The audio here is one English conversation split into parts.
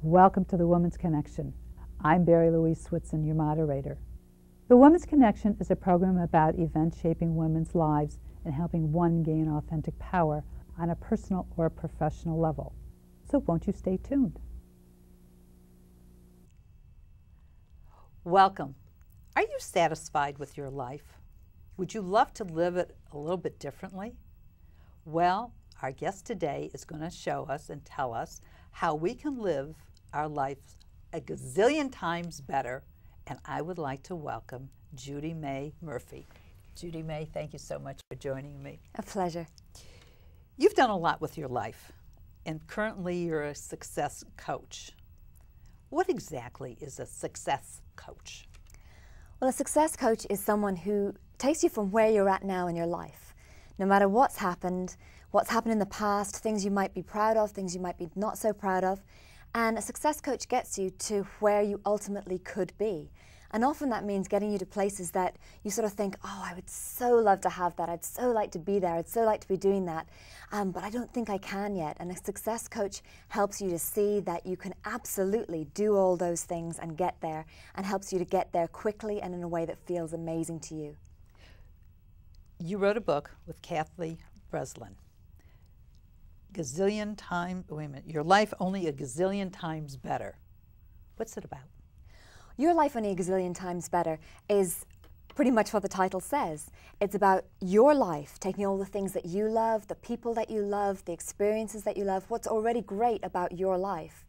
Welcome to the Woman's Connection. I'm Barrie-Louise Switzen, your moderator. The Woman's Connection is a program about events shaping women's lives and helping one gain authentic power on a personal or professional level. So won't you stay tuned? Welcome. Are you satisfied with your life? Would you love to live it a little bit differently? Well, our guest today is going to show us and tell us how we can live our lives a gazillion times better, and I would like to welcome Judymay Murphy. Judymay, thank you so much for joining me. A pleasure. You've done a lot with your life, and currently you're a success coach. What exactly is a success coach? Well, a success coach is someone who takes you from where you're at now in your life. No matter what's happened in the past, things you might be proud of, things you might be not so proud of, and a success coach gets you to where you ultimately could be. And often that means getting you to places that you sort of think, oh, I would so love to have that, I'd so like to be there, I'd so like to be doing that, but I don't think I can yet. And a success coach helps you to see that you can absolutely do all those things and get there, and helps you to get there quickly and in a way that feels amazing to you. You wrote a book with Kathy Breslin. Your life only a gazillion times better. What's it about? Your Life Only a Gazillion Times Better is pretty much what the title says. It's about your life, taking all the things that you love, the people that you love, the experiences that you love, what's already great about your life,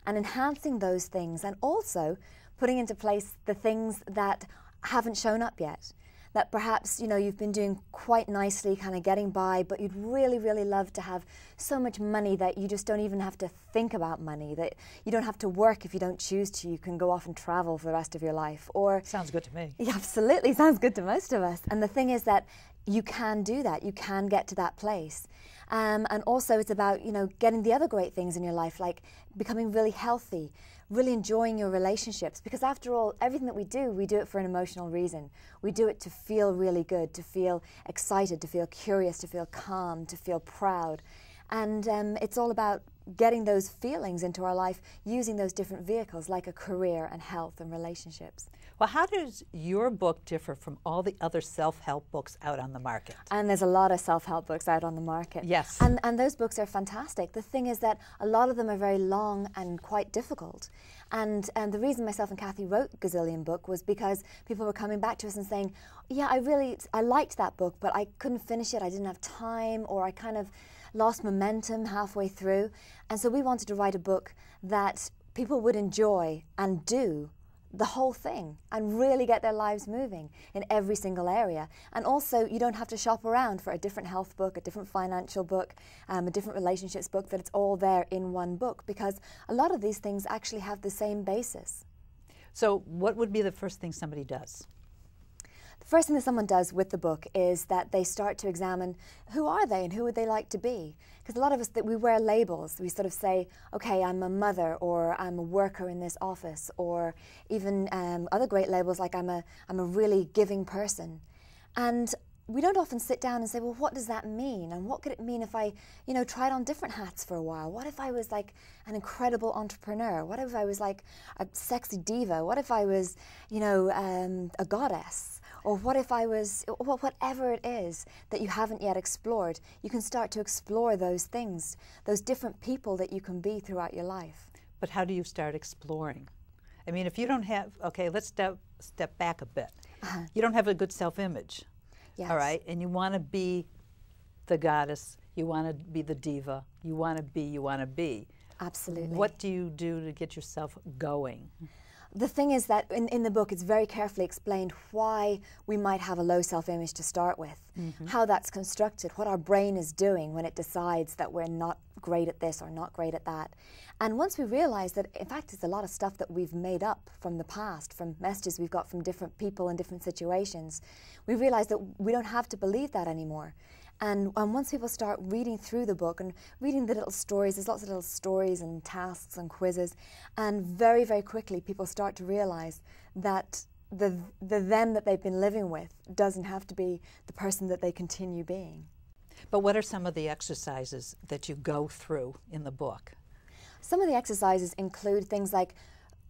and enhancing those things, and also putting into place the things that haven't shown up yet. That perhaps, you've been doing quite nicely, kind of getting by, but you'd really, really love to have so much money that you just don't even have to think about money, that you don't have to work if you don't choose to. You can go off and travel for the rest of your life. Or sounds good to me. Yeah, absolutely, sounds good to most of us. And the thing is that you can do that. You can get to that place. And also it's about, getting the other great things in your life, like becoming really healthy, really enjoying your relationships, because after all, everything that we do it for an emotional reason. We do it to feel really good, to feel excited, to feel curious, to feel calm, to feel proud. And it's all about getting those feelings into our life using those different vehicles like a career and health and relationships. Well, how does your book differ from all the other self-help books out on the market? And there's a lot of self-help books out on the market. Yes. And those books are fantastic. The thing is that a lot of them are very long and quite difficult. And the reason myself and Kathy wrote Gazillion book was because people were coming back to us and saying, yeah, I liked that book, but I couldn't finish it, I didn't have time, or I kind of lost momentum halfway through. And so we wanted to write a book that people would enjoy and do the whole thing and really get their lives moving in every single area. And also, you don't have to shop around for a different health book, a different financial book, a different relationships book, that it's all there in one book, because a lot of these things actually have the same basis. So what would be the first thing somebody does? The first thing that someone does with the book is that they start to examine who are they and who would they like to be. Because a lot of us, that we wear labels. We sort of say, okay, I'm a mother, or I'm a worker in this office, or even other great labels like I'm a really giving person. And we don't often sit down and say, well, what does that mean? And what could it mean if I, tried on different hats for a while? What if I was like an incredible entrepreneur? What if I was like a sexy diva? What if I was, a goddess? Or what if I was, whatever it is that you haven't yet explored, you can start to explore those things, those different people that you can be throughout your life. But how do you start exploring? I mean, if you don't have, okay, let's step back a bit. You don't have a good self-image. Yes. All right, and you want to be the goddess, you want to be the diva, you want to be. Absolutely. What do you do to get yourself going? The thing is that in the book, it's very carefully explained why we might have a low self-image to start with, how that's constructed, what our brain is doing when it decides that we're not great at this or not great at that. And once we realize that, in fact, it's a lot of stuff that we've made up from the past, from messages we've got from different people in different situations, we realize that we don't have to believe that anymore. And once people start reading through the book and reading the little stories, there's lots of little stories and tasks and quizzes, and very, very quickly people start to realize that the them that they've been living with doesn't have to be the person that they continue being. But what are some of the exercises that you go through in the book? Some of the exercises include things like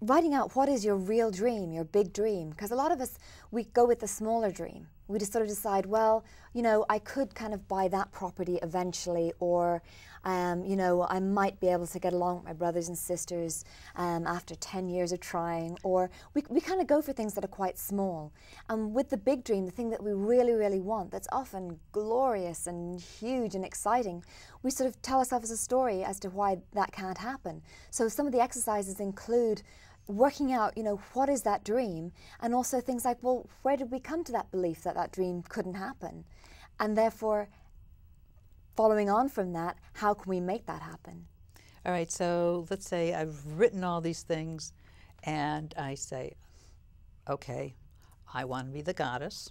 writing out what is your real dream, your big dream, because a lot of us, we go with the smaller dream. We just sort of decide, well, you know, I could kind of buy that property eventually, or, you know, I might be able to get along with my brothers and sisters after 10 years of trying, or we kind of go for things that are quite small. And with the big dream, the thing that we really, really want, that's often glorious and huge and exciting, we sort of tell ourselves a story as to why that can't happen. So some of the exercises include working out, you know, what is that dream, and also things like, well, where did we come to that belief that that dream couldn't happen? And therefore, following on from that, how can we make that happen? All right, so let's say I've written all these things, and I say, okay, I want to be the goddess.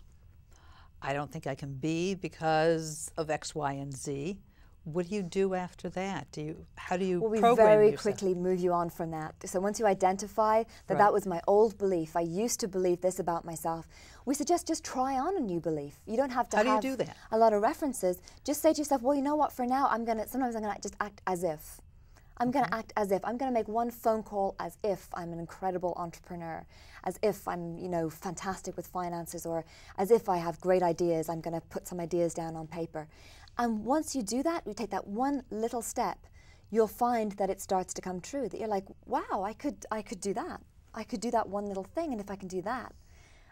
I don't think I can be because of X, Y, and Z. What do you do after that? How do you program yourself? Well, we very quickly move you on from that. So once you identify that that was my old belief, I used to believe this about myself, we suggest just try on a new belief. You don't have to have do that? A lot of references. Just say to yourself, well, you know what, for now, sometimes I'm gonna just act as if. I'm going to act as if. I'm going to make one phone call as if I'm an incredible entrepreneur, as if I'm, you know, fantastic with finances, or as if I have great ideas. I'm going to put some ideas down on paper. And once you do that, you take that one little step, you'll find that it starts to come true, that you're like, wow, I could do that. I could do that one little thing, and if I can do that,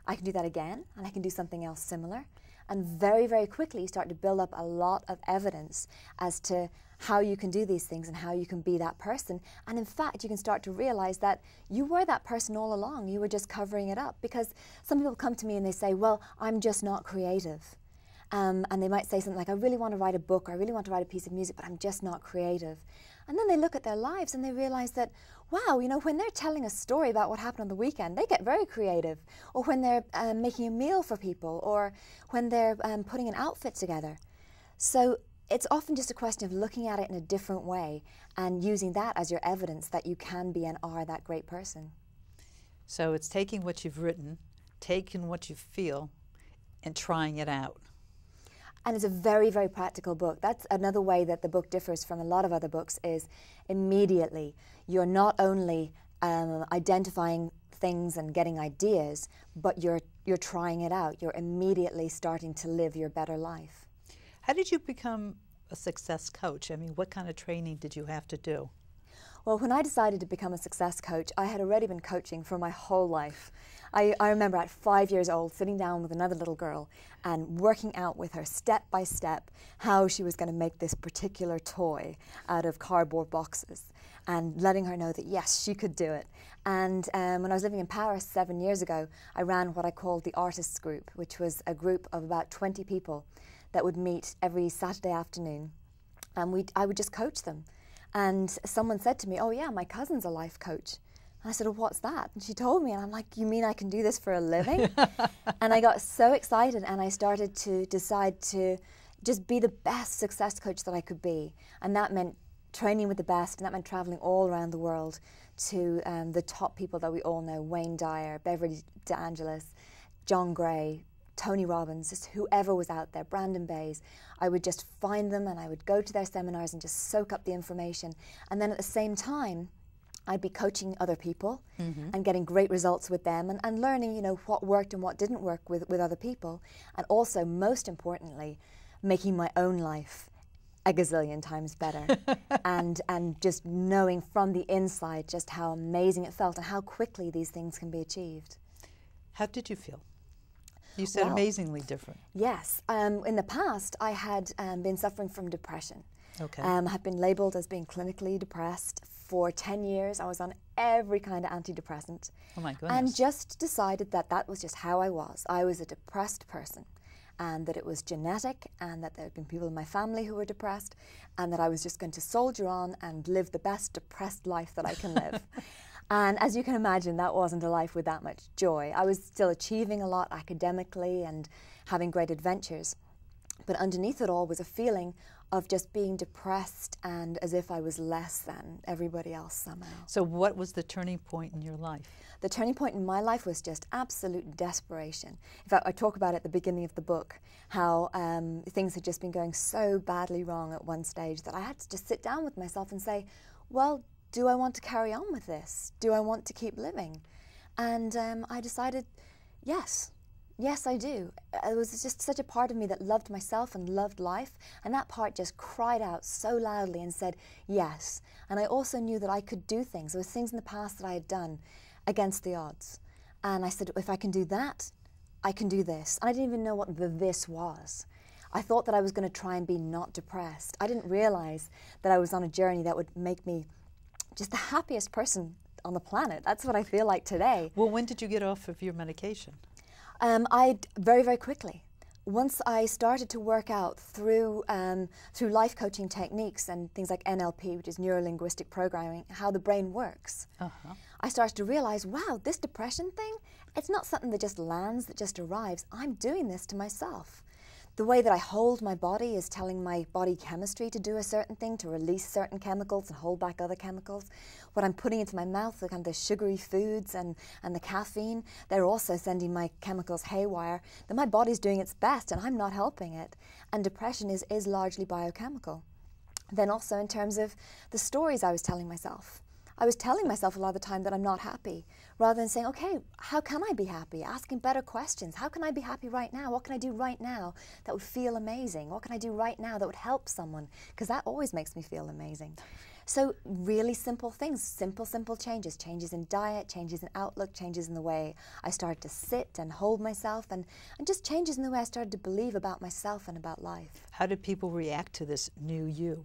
I can do that again, and I can do something else similar. And very, very quickly, you start to build up a lot of evidence as to how you can do these things and how you can be that person. And in fact, you can start to realize that you were that person all along. You were just covering it up. Because some people come to me and they say, well, I'm just not creative. And they might say something like, I really want to write a book, or I really want to write a piece of music, but I'm just not creative. And then they look at their lives and they realize that, wow, you know, when they're telling a story about what happened on the weekend, they get very creative. Or when they're making a meal for people, or when they're putting an outfit together. So it's often just a question of looking at it in a different way and using that as your evidence that you can be and are that great person. So it's taking what you've written, taking what you feel, and trying it out. And it's a very, very practical book. That's another way that the book differs from a lot of other books, is immediately you're not only identifying things and getting ideas, but you're trying it out. You're immediately starting to live your better life. How did you become a success coach? I mean, what kind of training did you have to do? Well, when I decided to become a success coach, I had already been coaching for my whole life. I remember at 5 years old sitting down with another little girl and working out with her step by step how she was going to make this particular toy out of cardboard boxes, and letting her know that yes, she could do it. And when I was living in Paris 7 years ago, I ran what I called the Artists Group, which was a group of about 20 people that would meet every Saturday afternoon, and I would just coach them. And someone said to me, oh yeah, my cousin's a life coach. And I said, well, what's that? And she told me, and I'm like, you mean I can do this for a living? And I got so excited, and I started to decide to just be the best success coach that I could be. And that meant training with the best, and that meant traveling all around the world to the top people that we all know, Wayne Dyer, Beverly DeAngelis, John Gray, Tony Robbins, just whoever was out there, Brandon Bays. I would just find them, and I would go to their seminars and just soak up the information. And then at the same time, I'd be coaching other people and getting great results with them, and learning, you know, what worked and what didn't work with other people. And also, most importantly, making my own life a gazillion times better. and just knowing from the inside just how amazing it felt and how quickly these things can be achieved. How did you feel? You said amazingly different. Yes. In the past, I had been suffering from depression. Okay. I had been labelled as being clinically depressed for 10 years. I was on every kind of antidepressant. Oh my goodness. And just decided that that was just how I was. I was a depressed person, and that it was genetic, and that there had been people in my family who were depressed, and that I was just going to soldier on and live the best depressed life that I can live. And as you can imagine, that wasn't a life with that much joy. I was still achieving a lot academically and having great adventures. But underneath it all was a feeling of just being depressed and as if I was less than everybody else somehow. So what was the turning point in your life? The turning point in my life was just absolute desperation. In fact, I talk about it at the beginning of the book, how things had just been going so badly wrong at one stage that I had to just sit down with myself and say, well, do I want to carry on with this? Do I want to keep living? And I decided, yes. Yes, I do. It was just such a part of me that loved myself and loved life, and that part just cried out so loudly and said, yes. And I also knew that I could do things. There was things in the past that I had done against the odds. And I said, if I can do that, I can do this. And I didn't even know what the this was. I thought that I was going to try and be not depressed. I didn't realize that I was on a journey that would make me just the happiest person on the planet. That's what I feel like today. Well, when did you get off of your medication? Very, very quickly. Once I started to work out through life coaching techniques and things like NLP, which is neuro-linguistic programming, how the brain works, I started to realize, wow, this depression thing, it's not something that just lands, that just arrives. I'm doing this to myself. The way that I hold my body is telling my body chemistry to do a certain thing, to release certain chemicals and hold back other chemicals. What I'm putting into my mouth, the kind of the sugary foods and the caffeine, they're also sending my chemicals haywire. That my body's doing its best and I'm not helping it. And depression is largely biochemical. Then also in terms of the stories I was telling myself. I was telling myself a lot of the time that I'm not happy, rather than saying, okay, how can I be happy? Asking better questions. How can I be happy right now? What can I do right now that would feel amazing? What can I do right now that would help someone? Because that always makes me feel amazing. So really simple things, simple changes. Changes in diet, changes in outlook, changes in the way I started to sit and hold myself, and just changes in the way I started to believe about myself and about life. How did people react to this new you?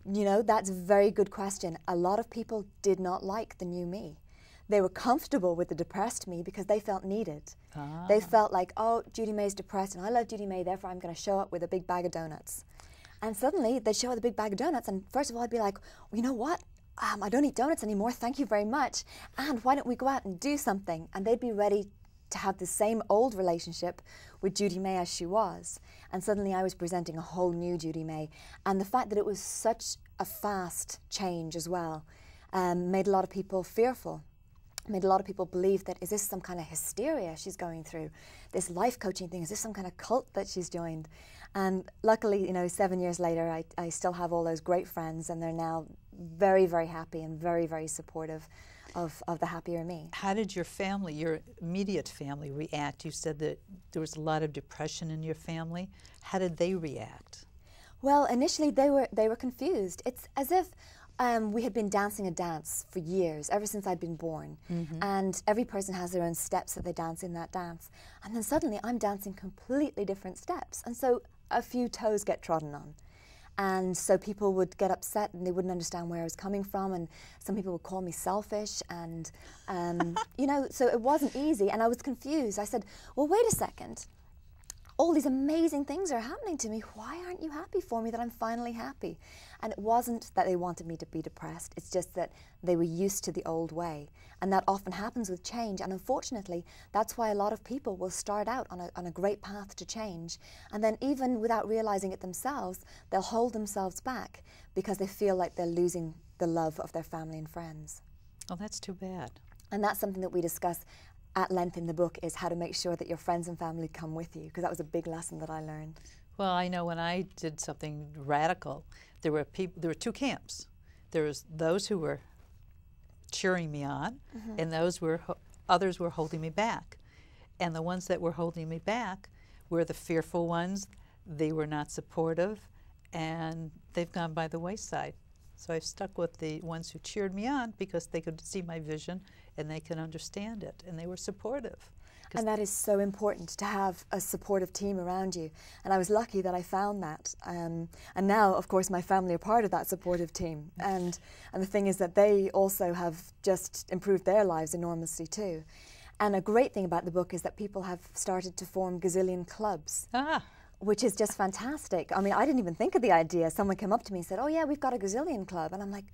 You know, that's a very good question. A lot of people did not like the new me. They were comfortable with the depressed me because they felt needed. They felt like, oh, Judymay depressed and I love Judymay, therefore I'm going to show up with a big bag of donuts. And suddenly they'd show up with a big bag of donuts, and first of all I'd be like, well, you know what? I don't eat donuts anymore, thank you very much. And why don't we go out and do something? And they'd be ready to have the same old relationship with Judymay as she was. And suddenly I was presenting a whole new Judymay. And the fact that it was such a fast change as well made a lot of people fearful. Made a lot of people believe that, is this some kind of hysteria she's going through? This life coaching thing, is this some kind of cult that she's joined? And luckily, you know, 7 years later, I still have all those great friends, and they're now very, very happy and very, very supportive of the happier me. How did your family, your immediate family, react? You said that there was a lot of depression in your family. How did they react? Well, initially they were confused. It's as if we had been dancing a dance for years, ever since I'd been born. And every person has their own steps that they dance in that dance. And then suddenly I'm dancing completely different steps. And so a few toes get trodden on. And so people would get upset and they wouldn't understand where I was coming from, and some people would call me selfish, and you know, so it wasn't easy, and I was confused. I said, well, wait a second. All these amazing things are happening to me. Why aren't you happy for me that I'm finally happy? And it wasn't that they wanted me to be depressed. It's just that they were used to the old way. And that often happens with change. And unfortunately, that's why a lot of people will start out on a great path to change. And then even without realizing it themselves, they'll hold themselves back because they feel like they're losing the love of their family and friends. Oh, that's too bad. And that's something that we discuss at length in the book, is how to make sure that your friends and family come with you, because that was a big lesson that I learned. Well, I know when I did something radical, there were two camps. There was those who were cheering me on, and others were holding me back. And the ones that were holding me back were the fearful ones. They were not supportive, and they've gone by the wayside. So I've stuck with the ones who cheered me on because they could see my vision and they can understand it, and they were supportive. And that is so important, to have a supportive team around you. And I was lucky that I found that. And now, of course, my family are part of that supportive team. And the thing is that they also have just improved their lives enormously too. And a great thing about the book is that people have started to form gazillion clubs. Which is just fantastic. I mean, I didn't even think of the idea. Someone came up to me and said, oh yeah, we've got a gazillion club. And I'm like,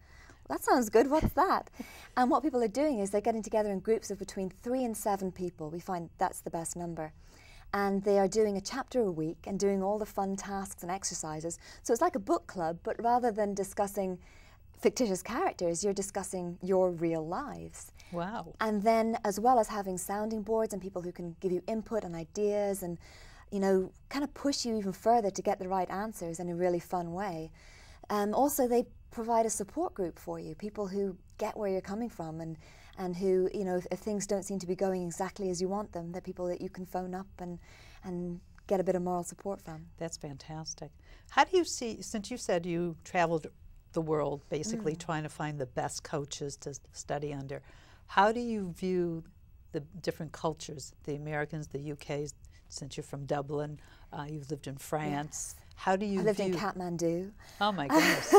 that sounds good, what's that? And what people are doing is they're getting together in groups of between 3 and 7 people. We find that's the best number. And they are doing a chapter a week and doing all the fun tasks and exercises. So it's like a book club, but rather than discussing fictitious characters, you're discussing your real lives. Wow. And then, as well as having sounding boards and people who can give you input and ideas and, you know, kind of push you even further to get the right answers in a really fun way. Also, they provide a support group for you, people who get where you're coming from and who, you know, if things don't seem to be going exactly as you want them, they're people that you can phone up and get a bit of moral support from. That's fantastic. How do you see, since you said you traveled the world basically trying to find the best coaches to study under, how do you view the different cultures, the Americans, the UK, since you're from Dublin, you've lived in France. Yes. How do you I lived view... in Kathmandu. Oh my goodness.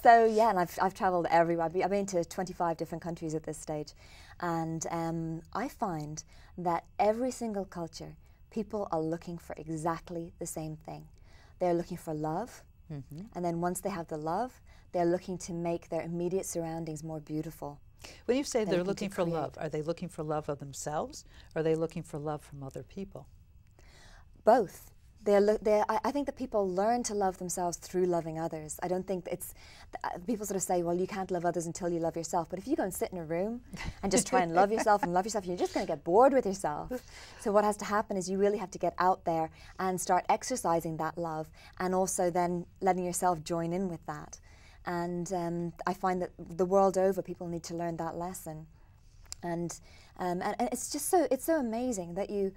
So yeah, and I've travelled everywhere. I've been to 25 different countries at this stage. And I find that every single culture, people are looking for exactly the same thing. They're looking for love. And then once they have the love, they're looking to make their immediate surroundings more beautiful. When you say they're looking for love, are they looking for love of themselves, or are they looking for love from other people? Both. I think that people learn to love themselves through loving others. I don't think it's, people sort of say, well, you can't love others until you love yourself. But if you go and sit in a room and just try and love yourself, you're just going to get bored with yourself. So what has to happen is you really have to get out there and start exercising that love, and also then letting yourself join in with that. And I find that the world over, people need to learn that lesson. And it's just so amazing that you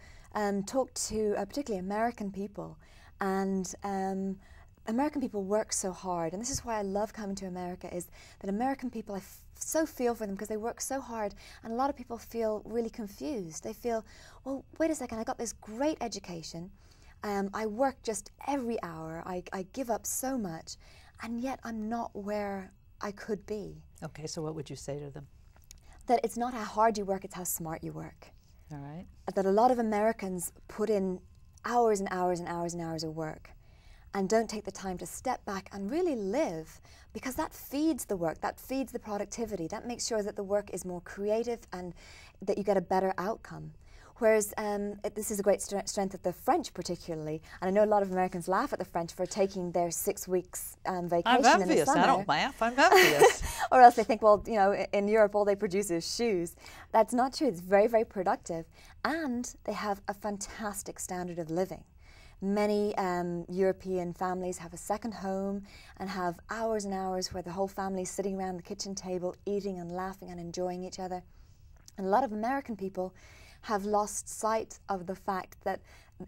talk to particularly American people, and American people work so hard, and this is why I love coming to America, is that American people, I so feel for them because they work so hard, and a lot of people feel really confused. They feel, well, wait a second, I got this great education, I work just every hour, I give up so much, and yet I'm not where I could be. Okay, so what would you say to them? That it's not how hard you work, it's how smart you work. All right. That a lot of Americans put in hours and hours and hours and hours of work and don't take the time to step back and really live, because that feeds the work, that feeds the productivity, that makes sure that the work is more creative and that you get a better outcome. Whereas this is a great strength of the French particularly, and I know a lot of Americans laugh at the French for taking their 6 weeks vacation I'm envious. in the summer. I don't laugh, I'm envious. Or else they think, well, you know, in Europe all they produce is shoes. That's not true. It's very, very productive, and they have a fantastic standard of living. Many European families have a second home and have hours and hours where the whole family is sitting around the kitchen table eating and laughing and enjoying each other. And a lot of American people have lost sight of the fact that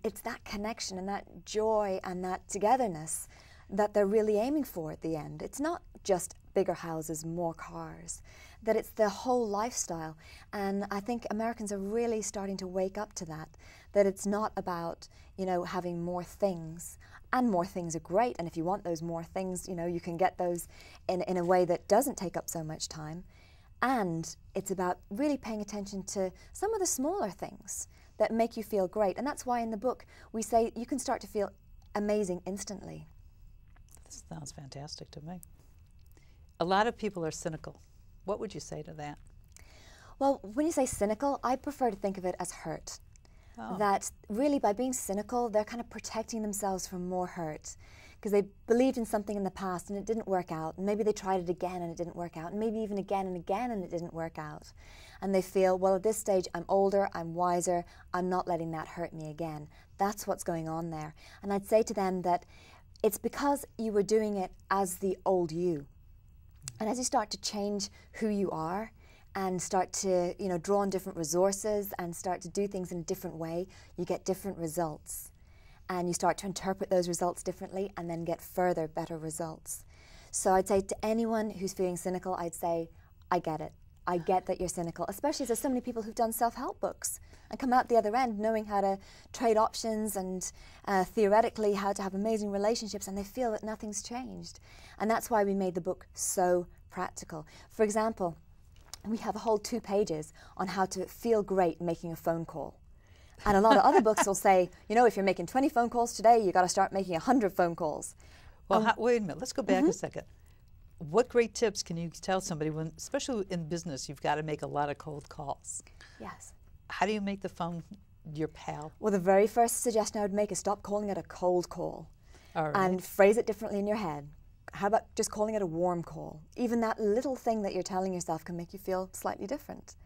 it's that connection and that joy and that togetherness that they're really aiming for at the end. It's not just bigger houses, more cars, that it's the whole lifestyle. And I think Americans are really starting to wake up to that, that it's not about, you know, having more things. And more things are great, and if you want those more things, you know, you can get those in a way that doesn't take up so much time. And it's about really paying attention to some of the smaller things that make you feel great. And that's why in the book we say you can start to feel amazing instantly. This sounds fantastic to me. A lot of people are cynical. What would you say to that? Well, when you say cynical, I prefer to think of it as hurt. Oh. That really by being cynical, they're kind of protecting themselves from more hurt, because they believed in something in the past and it didn't work out, and maybe they tried it again and it didn't work out, and maybe even again and again and it didn't work out. And they feel, well, at this stage I'm older, I'm wiser, I'm not letting that hurt me again. That's what's going on there. And I'd say to them that it's because you were doing it as the old you. And as you start to change who you are and start to, you know, draw on different resources and start to do things in a different way, you get different results. And you start to interpret those results differently and then get further, better results. So I'd say to anyone who's feeling cynical, I'd say, I get it. I get that you're cynical, especially as there's so many people who've done self-help books and come out the other end knowing how to trade options and theoretically how to have amazing relationships, and they feel that nothing's changed. And that's why we made the book so practical. For example, we have a whole 2 pages on how to feel great making a phone call. And a lot of other books will say, you know, if you're making 20 phone calls today, you got to start making 100 phone calls. Well, wait a minute. Let's go back a second. What great tips can you tell somebody when, especially in business, you've got to make a lot of cold calls? Yes. How do you make the phone your pal? Well, the very first suggestion I would make is stop calling it a cold call. All right. And phrase it differently in your head. How about just calling it a warm call? Even that little thing that you're telling yourself can make you feel slightly different.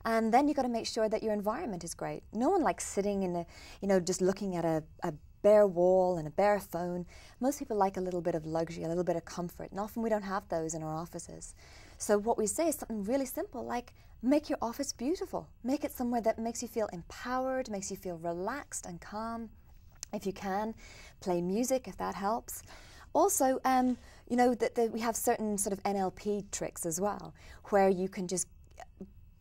And then you've got to make sure that your environment is great. No one likes sitting in a, you know, just looking at a bare wall and a bare phone. Most people like a little bit of luxury, a little bit of comfort, and often we don't have those in our offices. So what we say is something really simple, like make your office beautiful. Make it somewhere that makes you feel empowered, makes you feel relaxed and calm. If you can, play music if that helps. Also, you know, that we have certain sort of NLP tricks as well, where you can just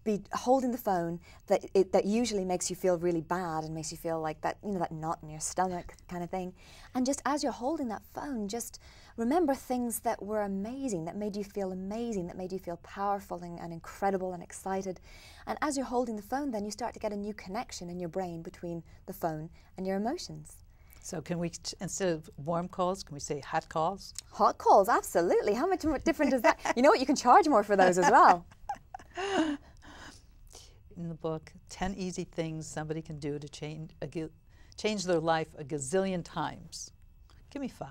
be holding the phone that usually makes you feel really bad and makes you feel like that, you know, that knot in your stomach kind of thing. And just as you're holding that phone, just remember things that were amazing, that made you feel amazing, that made you feel powerful and incredible and excited. And as you're holding the phone, then you start to get a new connection in your brain between the phone and your emotions. So can we, instead of warm calls, can we say hot calls? Hot calls, absolutely. How much different is that? You know what, you can charge more for those as well. In the book, 10 easy things somebody can do to change their life a gazillion times. Give me 5.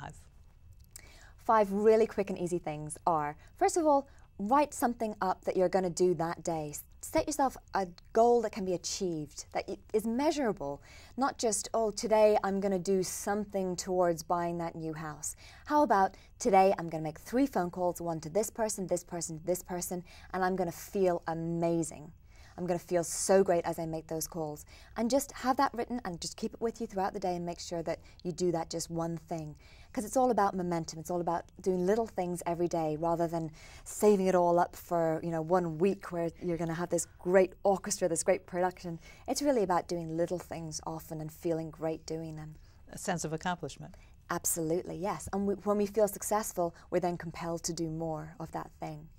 5 really quick and easy things are, first of all, write something up that you're going to do that day. Set yourself a goal that can be achieved, that is measurable. Not just, oh, today I'm going to do something towards buying that new house. How about today I'm going to make 3 phone calls, one to this person, this person, this person, and I'm going to feel amazing. I'm going to feel so great as I make those calls. And just have that written and just keep it with you throughout the day and make sure that you do that just one thing. Because it's all about momentum. It's all about doing little things every day rather than saving it all up for, you know, 1 week where you're going to have this great orchestra, this great production. It's really about doing little things often and feeling great doing them. A sense of accomplishment. Absolutely, yes. And when we feel successful, we're then compelled to do more of that thing.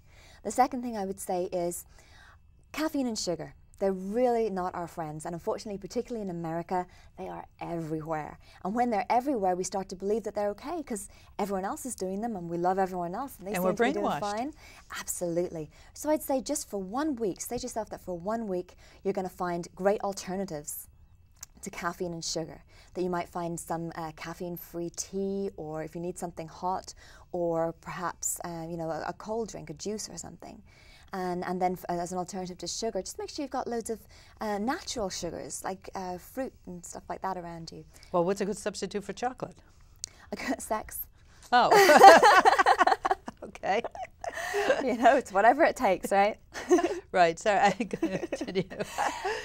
The second thing I would say is caffeine and sugar. They're really not our friends, and unfortunately, particularly in America, they are everywhere. And when they're everywhere, we start to believe that they're okay because everyone else is doing them and we love everyone else and they seem to be doing fine. Absolutely. So I'd say just for 1 week, say to yourself that for 1 week, you're going to find great alternatives to caffeine and sugar. That you might find some caffeine-free tea, or if you need something hot, or perhaps you know, a cold drink, a juice or something. And then as an alternative to sugar, just make sure you've got loads of natural sugars, like fruit and stuff like that around you. Well, what's a good substitute for chocolate? Sex. Oh. Okay. You know, it's whatever it takes, right? Right, sorry, I continue.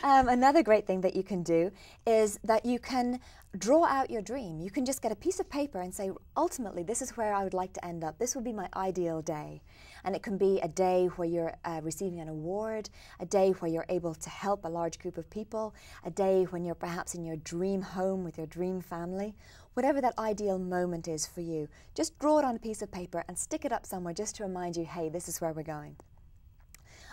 Another great thing that you can do is that you can draw out your dream. You can just get a piece of paper and say, ultimately, this is where I would like to end up. This would be my ideal day. And it can be a day where you're receiving an award, a day where you're able to help a large group of people, a day when you're perhaps in your dream home with your dream family. Whatever that ideal moment is for you, just draw it on a piece of paper and stick it up somewhere just to remind you, hey, this is where we're going.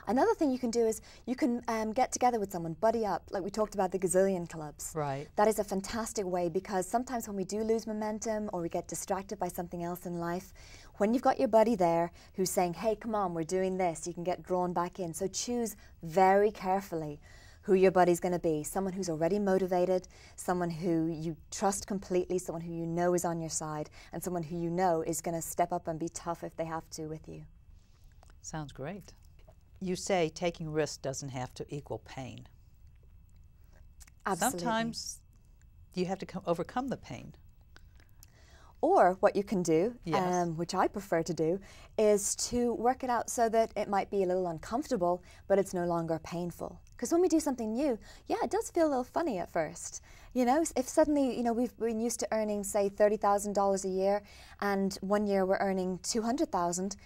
Another thing you can do is you can get together with someone, buddy up, like we talked about the gazillion clubs. Right. That is a fantastic way, because sometimes when we do lose momentum or we get distracted by something else in life, when you've got your buddy there who's saying, hey, come on, we're doing this, you can get drawn back in. So choose very carefully who your buddy's going to be. Someone who's already motivated, someone who you trust completely, someone who you know is on your side, and someone who you know is going to step up and be tough if they have to with you. Sounds great. You say taking risks doesn't have to equal pain. Absolutely. Sometimes you have to overcome the pain. Or what you can do, Yes. which I prefer to do, is to work it out so that it might be a little uncomfortable, but it's no longer painful. Because when we do something new, yeah, it does feel a little funny at first. You know, if suddenly, you know, we've been used to earning, say, $30,000 a year, and 1 year we're earning $200,000,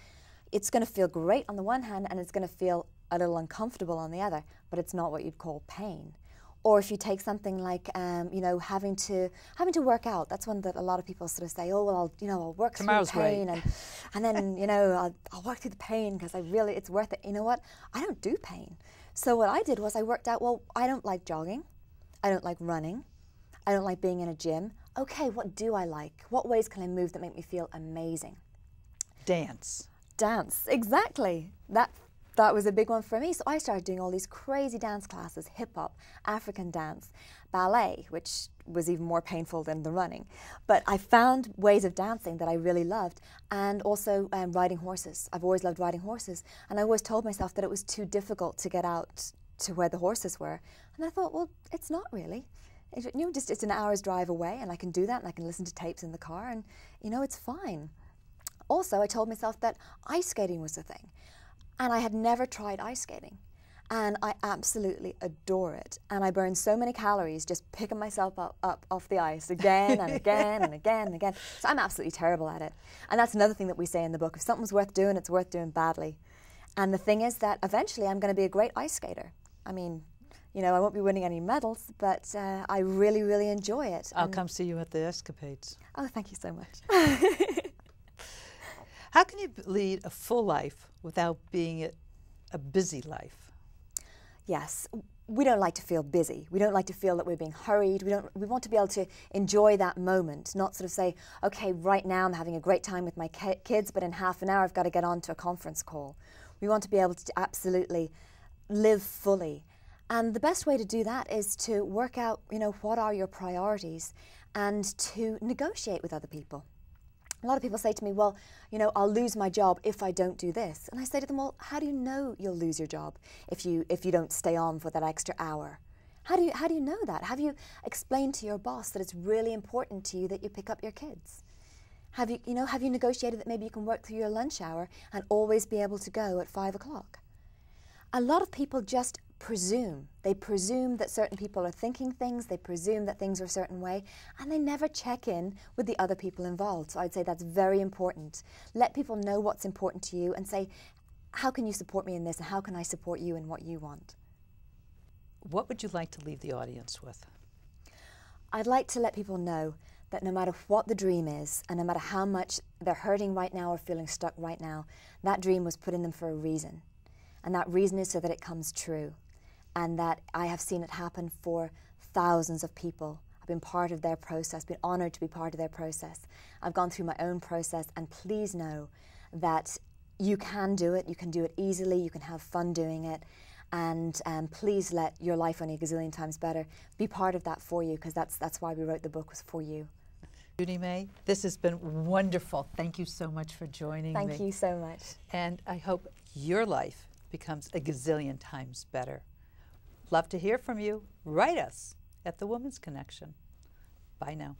it's going to feel great on the one hand, and it's going to feel a little uncomfortable on the other, but it's not what you'd call pain. Or if you take something like, you know, having to work out. That's one that a lot of people sort of say, oh, well, I'll work Tomorrow's through the pain, and then, you know, I'll work through the pain because it's worth it. You know what? I don't do pain. So what I did was I worked out, well, I don't like jogging. I don't like running. I don't like being in a gym. Okay, what do I like? What ways can I move that make me feel amazing? Dance. Dance, exactly. That was a big one for me. So I started doing all these crazy dance classes, hip hop, African dance, ballet, which was even more painful than the running. But I found ways of dancing that I really loved, and also riding horses. I've always loved riding horses, and I always told myself that it was too difficult to get out to where the horses were. And I thought, well, it's not really. You know, just it's an hour's drive away, and I can do that, and I can listen to tapes in the car, and you know, it's fine. Also, I told myself that ice skating was the thing, and I had never tried ice skating, and I absolutely adore it. And I burn so many calories just picking myself up off the ice again and again and again and again. So I'm absolutely terrible at it. And that's another thing that we say in the book: if something's worth doing, it's worth doing badly. And the thing is that eventually I'm going to be a great ice skater. I mean, you know, I won't be winning any medals, but I really, really enjoy it. I'll come see you at the escapades. Oh, thank you so much. How can you lead a full life without being a busy life? Yes, we don't like to feel busy. We don't like to feel that we're being hurried. We want to be able to enjoy that moment, not sort of say, okay, right now I'm having a great time with my kids, but in half an hour I've got to get on to a conference call. We want to be able to absolutely live fully. And the best way to do that is to work out, you know, what are your priorities and to negotiate with other people. A lot of people say to me, well, you know, I'll lose my job if I don't do this. And I say to them, well, how do you know you'll lose your job if you don't stay on for that extra hour? How do you know that? Have you explained to your boss that it's really important to you that you pick up your kids? Have you negotiated that maybe you can work through your lunch hour and always be able to go at 5 o'clock? A lot of people just presume. They presume that certain people are thinking things, they presume that things are a certain way, and they never check in with the other people involved. So I'd say that's very important. Let people know what's important to you and say, how can you support me in this, and how can I support you in what you want? What would you like to leave the audience with? I'd like to let people know that no matter what the dream is, and no matter how much they're hurting right now or feeling stuck right now, that dream was put in them for a reason. And that reason is so that it comes true. And that I have seen it happen for thousands of people. I've been part of their process, been honored to be part of their process. I've gone through my own process, and please know that you can do it easily, you can have fun doing it, and please let your life only a gazillion times better be part of that for you, because that's why we wrote the book, was for you. Judymay, this has been wonderful. Thank you so much for joining me. Thank you so much. And I hope your life becomes a gazillion times better. Love to hear from you. Write us at The Woman's Connection. Bye now.